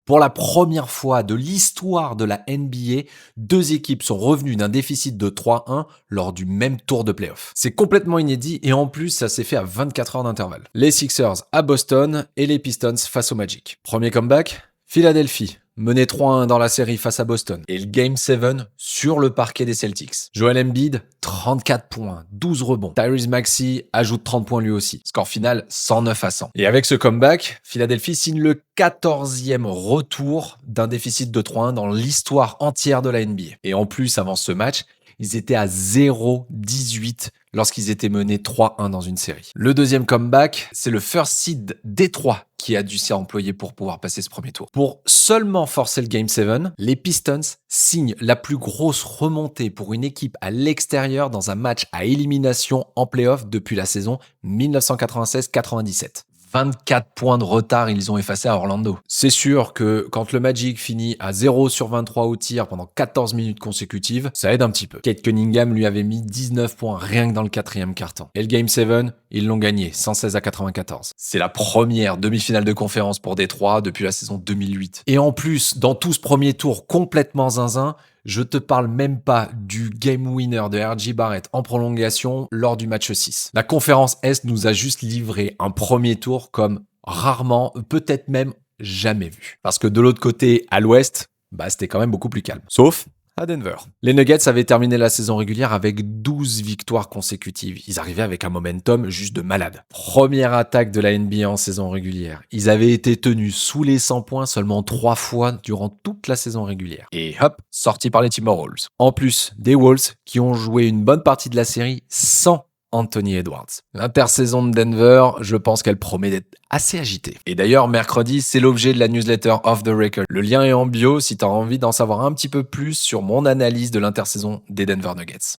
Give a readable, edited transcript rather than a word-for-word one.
Pour la première fois de l'histoire de la NBA, deux équipes sont revenues d'un déficit de 3-1 lors du même tour de playoff. C'est complètement inédit et en plus, ça s'est fait à 24 heures d'intervalle. Les Sixers à Boston et les Pistons face au Magic. Premier comeback, Philadelphie, mené 3-1 dans la série face à Boston. Et le Game 7 sur le parquet des Celtics. Joel Embiid, 34 points, 12 rebonds. Tyrese Maxey ajoute 30 points lui aussi. Score final, 109-100. Et avec ce comeback, Philadelphie signe le 14e retour d'un déficit de 3-1 dans l'histoire entière de la NBA. Et en plus, avant ce match, ils étaient à 0-18 lorsqu'ils étaient menés 3-1 dans une série. Le deuxième comeback, c'est le first seed Détroit qui a dû s'y employer pour pouvoir passer ce premier tour. Pour seulement forcer le Game 7, les Pistons signent la plus grosse remontée pour une équipe à l'extérieur dans un match à élimination en playoff depuis la saison 1996-97. 24 points de retard, ils ont effacé à Orlando. C'est sûr que quand le Magic finit à 0 sur 23 au tir pendant 14 minutes consécutives, ça aide un petit peu. Kate Cunningham lui avait mis 19 points rien que dans le quatrième quart-temps. Et le Game 7, ils l'ont gagné, 116-94. C'est la première demi-finale de conférence pour Détroit depuis la saison 2008. Et en plus, dans tout ce premier tour complètement zinzin, je te parle même pas du game winner de R.J. Barrett en prolongation lors du match 6. La conférence Est nous a juste livré un premier tour comme rarement, peut-être même jamais vu. Parce que de l'autre côté, à l'Ouest, c'était quand même beaucoup plus calme. Sauf à Denver. Les Nuggets avaient terminé la saison régulière avec 12 victoires consécutives. Ils arrivaient avec un momentum juste de malade. Première attaque de la NBA en saison régulière. Ils avaient été tenus sous les 100 points seulement 3 fois durant toute la saison régulière. Et hop, sortis par les Timberwolves. En plus des Wolves qui ont joué une bonne partie de la série sans Anthony Edwards. L'intersaison de Denver, je pense qu'elle promet d'être assez agitée. Et d'ailleurs, mercredi, c'est l'objet de la newsletter Off the Record. Le lien est en bio si tu as envie d'en savoir un petit peu plus sur mon analyse de l'intersaison des Denver Nuggets.